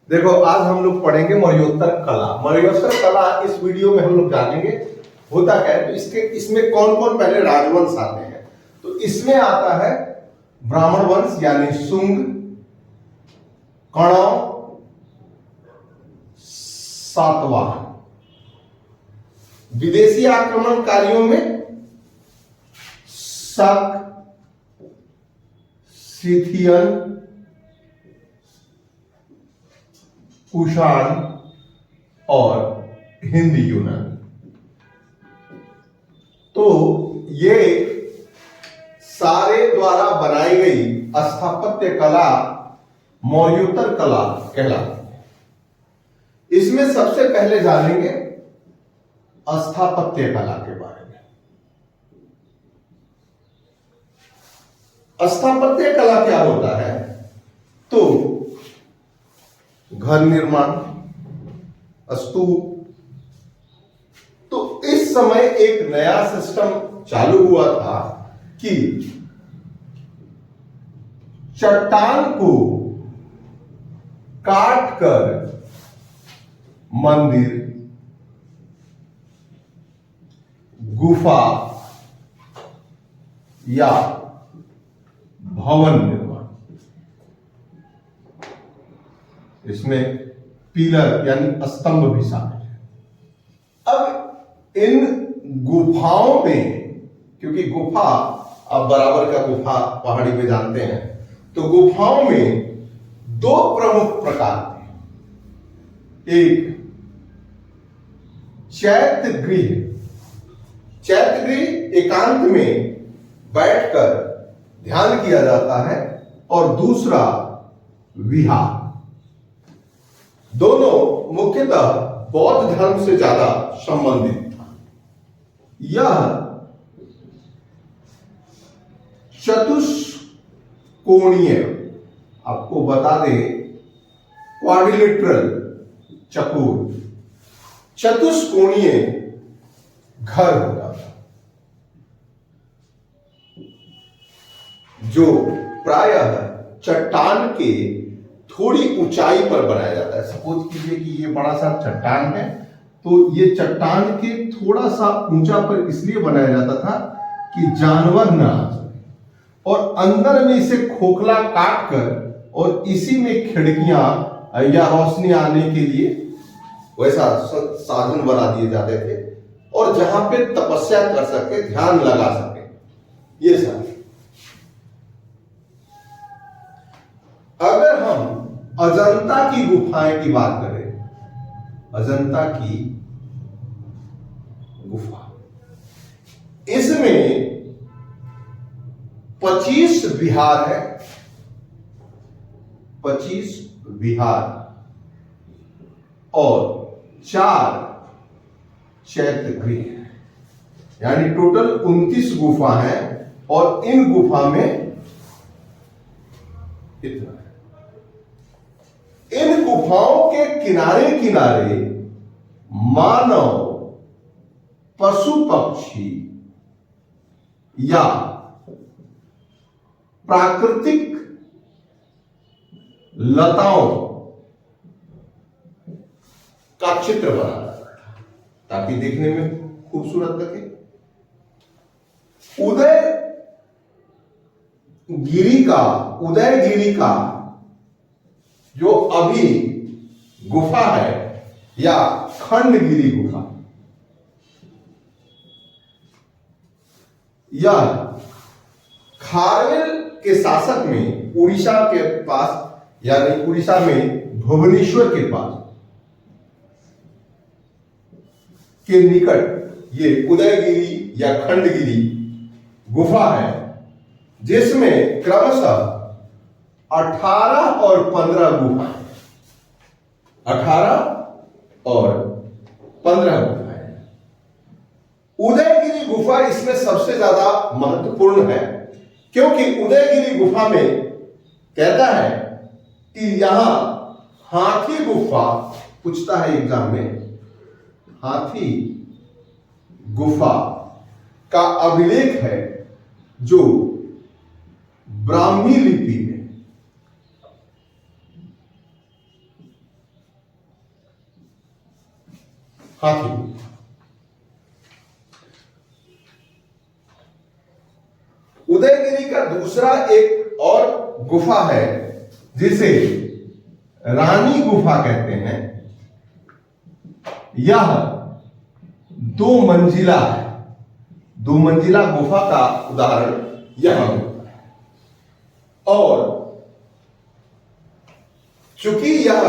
देखो आज हम लोग पढ़ेंगे मरणोत्तर कला। मरणोत्तर कला इस वीडियो में हम लोग जानेंगे होता क्या है। तो इसमें कौन कौन पहले राजवंश आते हैं। तो इसमें आता है ब्राह्मण वंश यानी शुंग, कणव, सातवाहन। विदेशी आक्रमणकारियों में शक, सिथियन, कुषाण और हिंद यूनानी। तो ये सारे द्वारा बनाई गई स्थापत्य कला मौर्योत्तर कला कहलाती है। इसमें सबसे पहले जानेंगे स्थापत्य कला के बारे में। स्थापत्य कला क्या होता है? तो घर निर्माण, स्तूप। तो इस समय एक नया सिस्टम चालू हुआ था कि चट्टान को काटकर मंदिर, गुफा या भवन निर्माण। इसमें पिलर यानी स्तंभ भी शामिल है। अब इन गुफाओं में, क्योंकि गुफा आप बराबर का गुफा पहाड़ी में जानते हैं, तो गुफाओं में दो प्रमुख प्रकार थे। एक चैत्य गृह, चैत्य गृह एकांत में बैठकर ध्यान किया जाता है, और दूसरा विहार। दोनों मुख्यतः बौद्ध धर्म से ज्यादा संबंधित था। यह चतुष्कोणीय, आपको बता दें क्वाड्रिलेटरल, चकोर चतुष्कोणीय घर होता था, जो प्रायः चट्टान के थोड़ी ऊंचाई पर बनाया जाता है। सपोज कीजिए कि ये बड़ा सा चट्टान है, तो ये चट्टान के थोड़ा सा ऊंचा पर इसलिए बनाया जाता था कि जानवर ना आ सके, और अंदर में इसे खोखला काट कर और इसी में खिड़कियां या रोशनी आने के लिए वैसा साधन बना दिए जाते थे, और जहां पे तपस्या कर सके, ध्यान लगा सके। ये सब अगर हम अजंता की गुफाएं की बात करें, अजंता की गुफा, इसमें 25 विहार है, 25 विहार और 4 चैत्य गृह है, यानी टोटल 29 गुफा है। और इन गुफा में इतना है। इन गुफाओं के किनारे किनारे मानव, पशु पक्षी या प्राकृतिक लताओं का चित्र बना जाता है, ताकि देखने में खूबसूरत लगे। उदयगिरी का जो अभी गुफा है, या खंडगिरी गुफा, यह खारवेल के शासक में उड़ीसा के पास, यानी उड़ीसा में भुवनेश्वर के पास के निकट ये उदयगिरी या खंडगिरी गुफा है, जिसमें क्रमशः 18 और 15 गुफाएं, 18 और 15 गुफाएं। उदयगिरी गुफा इसमें सबसे ज्यादा महत्वपूर्ण है, क्योंकि उदयगिरी गुफा में कहता है कि यहां हाथी गुफा, पूछता है एग्जाम में, हाथी गुफा का अभिलेख है, जो ब्राह्मी लिपि में हाथी। उदयगिरी का दूसरा एक और गुफा है जिसे रानी गुफा कहते हैं। यह 2 मंजिला है। 2 मंजिला गुफा का उदाहरण यहां मिलता है। और चूंकि यह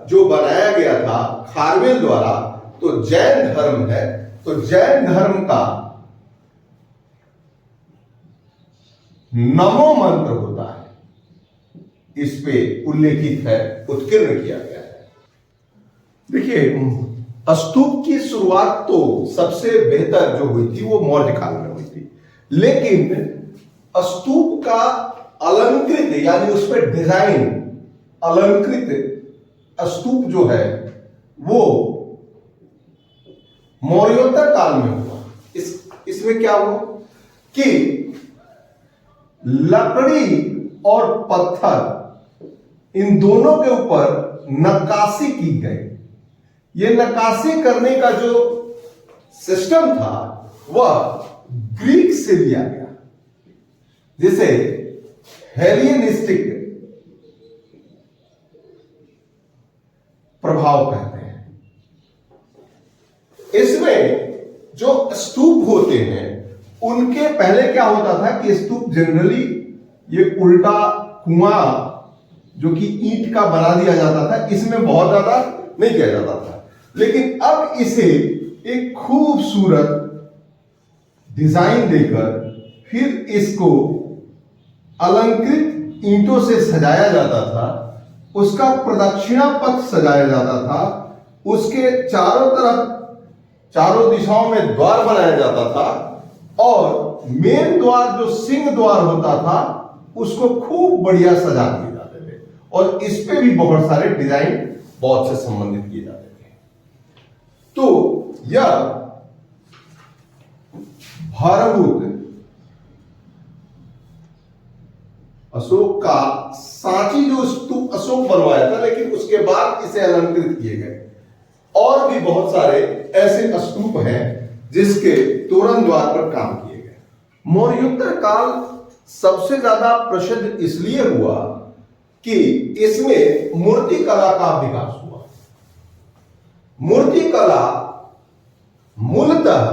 जो बनाया गया था खारवेल द्वारा, तो जैन धर्म है, तो जैन धर्म का नमो मंत्र होता है, इस पे उल्लेखित है, उत्कीर्ण किया गया है। देखिए, स्तूप की शुरुआत तो सबसे बेहतर जो हुई थी वो मौर्य काल में हुई थी, लेकिन स्तूप का अलंकृत यानी उस पर डिजाइन अलंकृत स्तूप जो है वो मौर्योत्तर काल में हुआ। इसमें क्या हुआ कि लकड़ी और पत्थर इन दोनों के ऊपर नक्काशी की गई। ये नक्काशी करने का जो सिस्टम था वह ग्रीक से लिया गया, जिसे हेलियनिस्टिक प्रभाव कहते हैं। इसमें जो स्तूप होते हैं उनके पहले क्या होता था कि स्तूप जनरली ये उल्टा कुआं जो कि ईंट का बना दिया जाता था, इसमें बहुत ज्यादा नहीं किया जाता था, लेकिन अब इसे एक खूबसूरत डिजाइन देकर फिर इसको अलंकृत ईंटों से सजाया जाता था। उसका प्रदक्षिणा पथ सजाया जाता था, उसके चारों तरफ चारों दिशाओं में द्वार बनाया जाता था, और मेन द्वार जो सिंह द्वार होता था उसको खूब बढ़िया सजा दिए जाते थे, और इस पे भी बहुत सारे डिजाइन बहुत से संबंधित किए जाते थे। तो यह भारभूत अशोक का सांची जो स्तूप अशोक बनवाया था, लेकिन उसके बाद इसे अलंकृत किए गए। और भी बहुत सारे ऐसे स्तूप हैं जिसके तोरण द्वार पर काम किए गए। मौर्योत्तर काल सबसे ज्यादा प्रसिद्ध इसलिए हुआ कि इसमें मूर्ति कला का विकास हुआ। मूर्ति कला मूलतः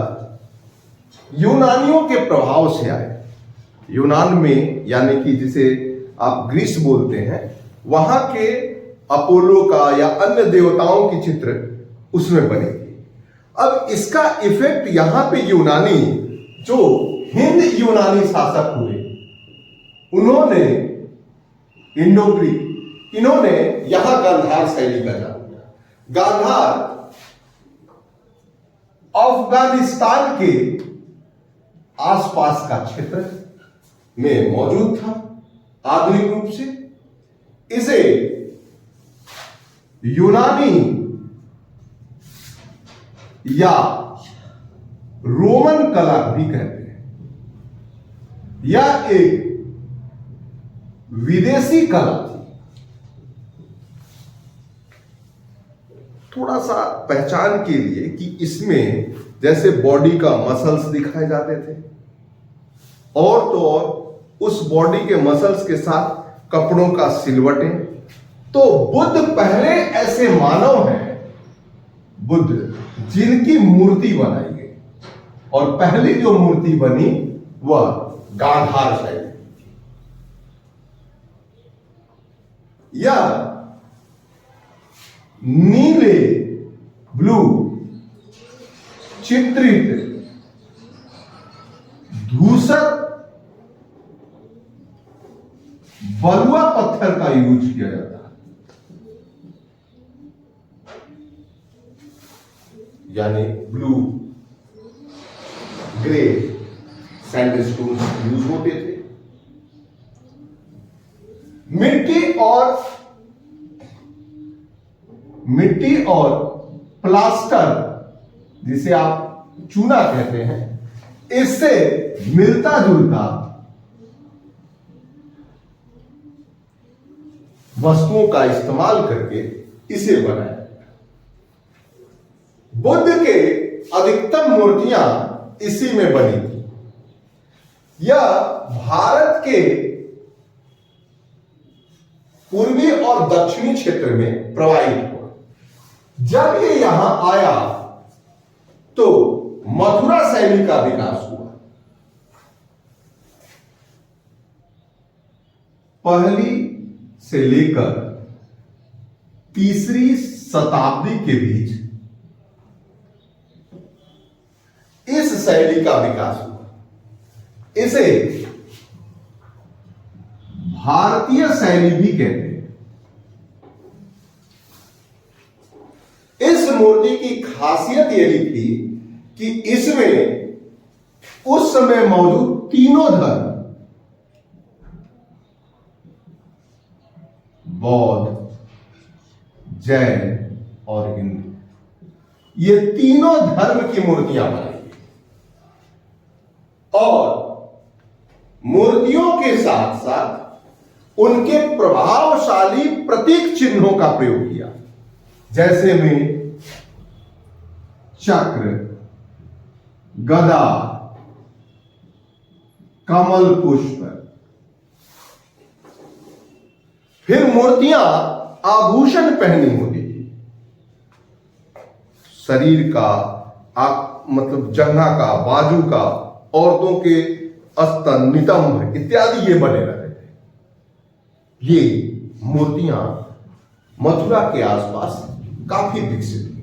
यूनानियों के प्रभाव से आए। यूनान में, यानी कि जिसे आप ग्रीस बोलते हैं, वहां के अपोलो का या अन्य देवताओं की चित्र उसमें बनेगी। अब इसका इफेक्ट यहां पे यूनानी जो हिंद यूनानी शासक हुए, उन्होंने इंडो ग्रीक, इन्होंने यहां गांधार शैली का जन्म दिया। गांधार अफगानिस्तान के आसपास का क्षेत्र में मौजूद था आधुनिक रूप से। इसे यूनानी या रोमन कला भी कहते हैं। यह एक विदेशी कला थी। थोड़ा सा पहचान के लिए कि इसमें जैसे बॉडी का मसल्स दिखाए जाते थे, और तो और उस बॉडी के मसल्स के साथ कपड़ों का सिलवटें। तो बुद्ध पहले ऐसे मानव हैं, बुद्ध जिनकी मूर्ति बनाई गई, और पहली जो मूर्ति बनी वह गांधार शैली। यह नीले ब्लू चित्रित धूसर बलुआ पत्थर का यूज किया जाता है, यानी ब्लू ग्रे सैंडस्टोन यूज होते थे। मिट्टी और प्लास्टर, जिसे आप चूना कहते हैं, इससे मिलता जुलता वस्तुओं का इस्तेमाल करके इसे बनाया। बुद्ध के अधिकतम मूर्तियां इसी में बनी थी। यह भारत के पूर्वी और दक्षिणी क्षेत्र में प्रवाहित हुआ। जब ये यहां आया तो मथुरा शैली का विकास हुआ। पहली से लेकर तीसरी शताब्दी के बीच इस शैली का विकास हुआ। इसे भारतीय शैली भी कहते हैं। इस मूर्ति की खासियत यही थी कि इसमें उस समय मौजूद तीनों धर्म, बौद्ध, जैन और हिंदू, ये तीनों धर्म की मूर्तियां बनाई और मूर्तियों के साथ साथ उनके प्रभावशाली प्रतीक चिन्हों का प्रयोग किया, जैसे में चक्र, गदा, कमल पुष्प। फिर मूर्तियां आभूषण पहनी होती थी, शरीर का मतलब जंघा का, बाजू का, औरतों के स्तन, नितंब इत्यादि ये बने रहते थे। ये मूर्तियां मथुरा के आसपास काफी विकसित हुई।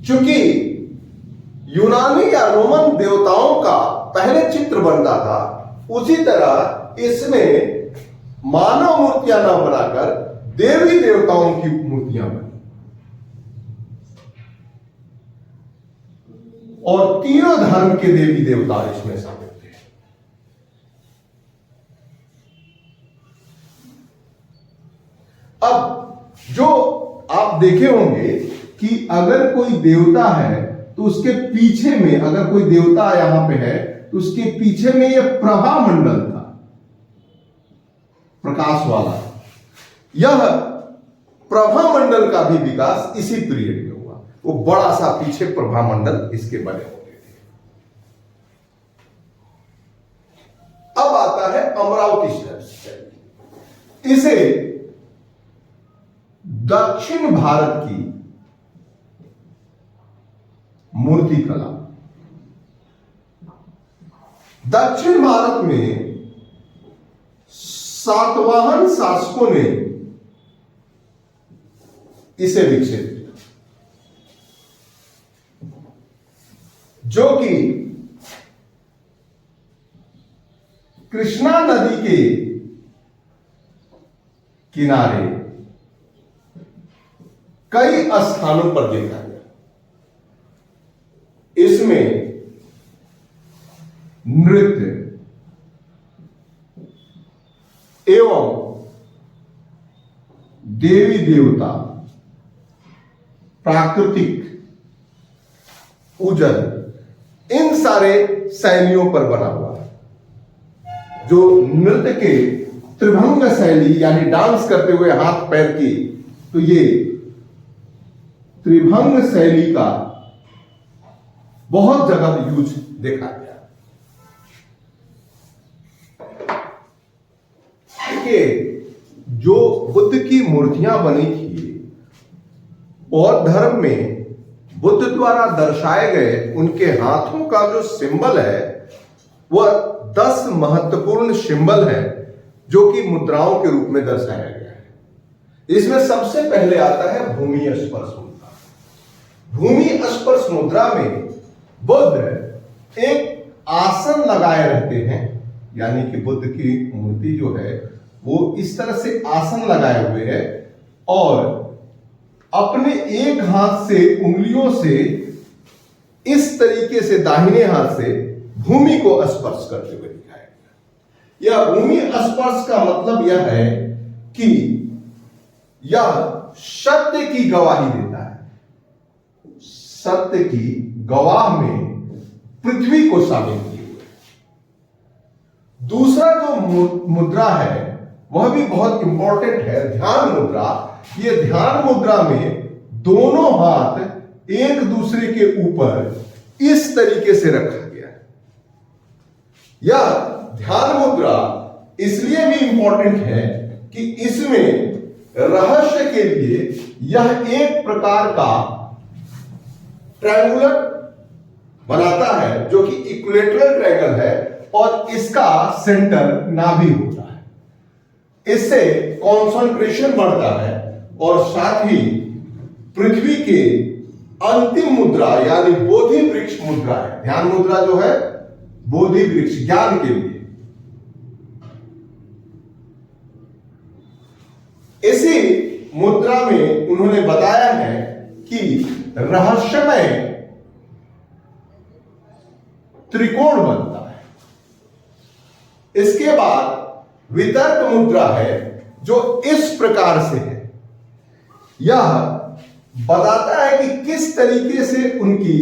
चूंकि यूनानी या रोमन देवताओं का पहले चित्र बनता था, उसी तरह इसमें मानव मूर्तियां न बनाकर देवी देवताओं की मूर्तियां बनी और तीनों धर्म के देवी देवता इसमें शामिल थे। अब जो आप देखे होंगे कि अगर कोई देवता है तो उसके पीछे में, अगर कोई देवता यहां पे है तो उसके पीछे में यह प्रभा मंडल था, प्रकाश वाला। यह प्रभा मंडल का भी विकास इसी पीरियड में हुआ। वो बड़ा सा पीछे प्रभा मंडल इसके बने होते थे। अब आता है अमरावती शैली। इसे दक्षिण भारत की मूर्ति कला, दक्षिण भारत में सातवाहन शासकों ने इसे विकसित किया, जो कि कृष्णा नदी के किनारे कई स्थानों पर देखा गया। इसमें नृत्य एवं देवी देवता, प्राकृतिक, उजल, इन सारे शैलियों पर बना हुआ है। जो नृत्य के त्रिभंग शैली यानी डांस करते हुए हाथ पैर की, तो ये त्रिभंग शैली का बहुत जगह यूज देखा गया। जो बुद्ध की मूर्तियां बनी थी, बौद्ध धर्म में बुद्ध द्वारा दर्शाए गए उनके हाथों का जो सिंबल है, वह 10 महत्वपूर्ण सिंबल है जो कि मुद्राओं के रूप में दर्शाया गया है। इसमें सबसे पहले आता है भूमि स्पर्श मुद्रा। भूमि स्पर्श मुद्रा में बुद्ध एक आसन लगाए रहते हैं, यानी कि बुद्ध की मूर्ति जो है वो इस तरह से आसन लगाए हुए है और अपने एक हाथ से उंगलियों से इस तरीके से दाहिने हाथ से भूमि को स्पर्श करते हुए दिखाया गया। यह भूमि स्पर्श का मतलब यह है कि यह सत्य की गवाही देता है। सत्य की गवाह में पृथ्वी को शामिल किए हुए। दूसरा जो मुद्रा है वह भी बहुत इंपॉर्टेंट है, ध्यान मुद्रा। ये ध्यान मुद्रा में दोनों हाथ एक दूसरे के ऊपर इस तरीके से रखा गया है। यह ध्यान मुद्रा इसलिए भी इंपॉर्टेंट है कि इसमें रहस्य के लिए यह एक प्रकार का ट्रायंगुलर बनाता है जो कि इक्विलेटरल ट्रायंगल है और इसका सेंटर नाभि होता है। इससे कॉन्सेंट्रेशन बढ़ता है और साथ ही पृथ्वी के अंतिम मुद्रा यानी बोधि वृक्ष मुद्रा है। ध्यान मुद्रा जो है बोधि वृक्ष ज्ञान के लिए। इसी मुद्रा में उन्होंने बताया है कि रहस्यमय त्रिकोण बनता है। इसके बाद वितर्क मुद्रा है जो इस प्रकार से है। यह बताता है कि किस तरीके से उनकी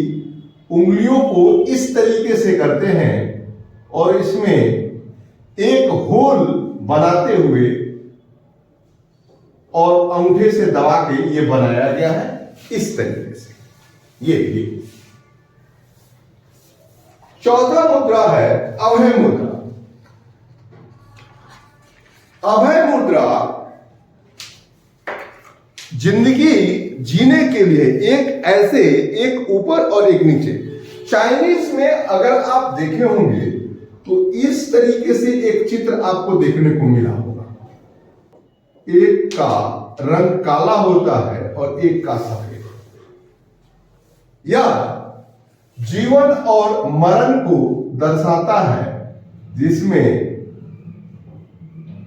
उंगलियों को इस तरीके से करते हैं और इसमें एक होल बनाते हुए और अंगूठे से दबा के ये बनाया गया है इस तरीके से। ये चौथा मुद्रा है अभय मुद्रा। अभय मुद्रा जिंदगी जीने के लिए एक ऐसे, एक ऊपर और एक नीचे। चाइनीज में अगर आप देखे होंगे तो इस तरीके से एक चित्र आपको देखने को मिला होगा। एक का रंग काला होता है और एक का सफेद। यह जीवन और मरण को दर्शाता है, जिसमें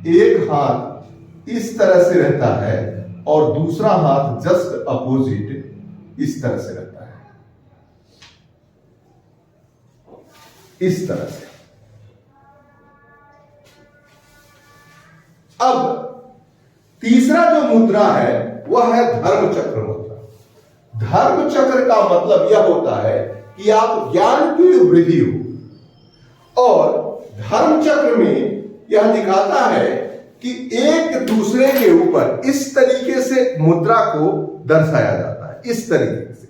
एक हाथ इस तरह से रहता है और दूसरा हाथ जस्ट अपोजिट इस तरह से रहता है, इस तरह से। अब तीसरा जो मुद्रा है वह है धर्म चक्र मुद्रा। धर्म चक्र का मतलब यह होता है कि आप ज्ञान की वृद्धि हो, और धर्म चक्र में यह दिखाता है कि एक दूसरे के ऊपर इस तरीके से मुद्रा को दर्शाया जाता है, इस तरीके से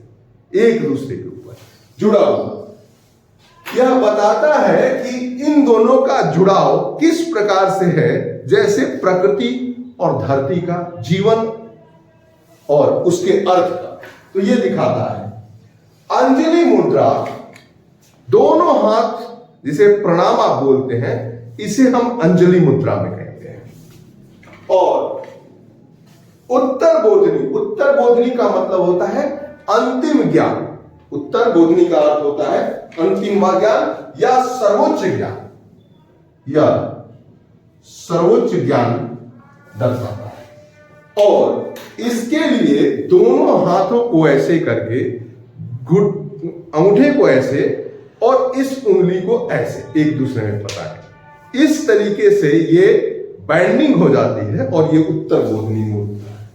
एक दूसरे के ऊपर जुड़ा हुआ। यह बताता है कि इन दोनों का जुड़ाव किस प्रकार से है, जैसे प्रकृति और धरती का, जीवन और उसके अर्थ का। तो यह दिखाता है। अंजलि मुद्रा, दोनों हाथ जिसे प्रणाम आप बोलते हैं, इसे हम अंजलि मुद्रा में कहते हैं। और उत्तर बोधनी, उत्तर बोधनी का मतलब होता है अंतिम ज्ञान। उत्तर बोधनी का अर्थ होता है अंतिम ज्ञान या सर्वोच्च ज्ञान, या सर्वोच्च ज्ञान दर्शाता है। और इसके लिए दोनों हाथों को ऐसे करके, अंगूठे को ऐसे और इस उंगली को ऐसे एक दूसरे में पकड़े, इस तरीके से ये बाइंडिंग हो जाती है और ये उत्तर बोधनी मुद्रा है।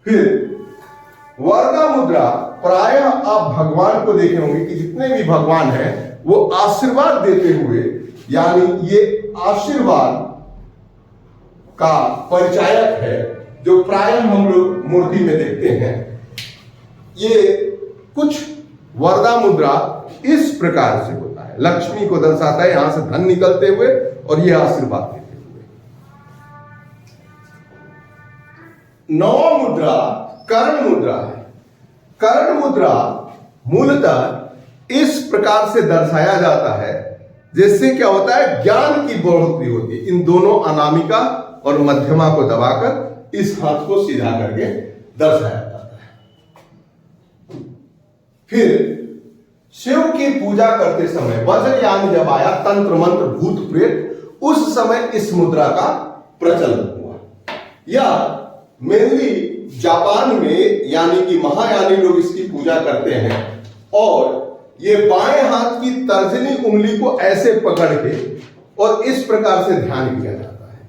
फिर वर्गा मुद्रा, प्रायः आप भगवान को देखे होंगे कि जितने भी भगवान हैं वो आशीर्वाद देते हुए, यानी ये आशीर्वाद का परिचायक है, जो प्रायः हम लोग मूर्ति में देखते हैं। ये कुछ वरदा मुद्रा इस प्रकार से होता है, लक्ष्मी को दर्शाता है, यहां से धन निकलते हुए और ये आशीर्वाद देते हुए। नौवा मुद्रा कर्ण मुद्रा है। कर्ण मुद्रा मूलतः इस प्रकार से दर्शाया जाता है, जिससे क्या होता है, ज्ञान की बढ़ोतरी होती है। इन दोनों अनामिका और मध्यमा को दबाकर इस हाथ को सीधा करके दर्शाया जाता है। फिर शिव की पूजा करते समय वज्रयान जब आया, तंत्र मंत्र भूत प्रेत, उस समय इस मुद्रा का प्रचलन हुआ। या मेनली जापान में, यानी कि महायानी लोग इसकी पूजा करते हैं और ये बाएं हाथ की तर्जनी उंगली को ऐसे पकड़ के और इस प्रकार से ध्यान किया जाता है।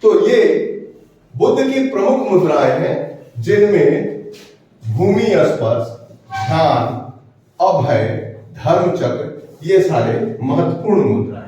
तो ये बुद्ध की प्रमुख मुद्राएं हैं, जिनमें भूमि स्पर्श, ध्यान, अभय, धर्म चक्र, ये सारे महत्वपूर्ण मुद्राएं।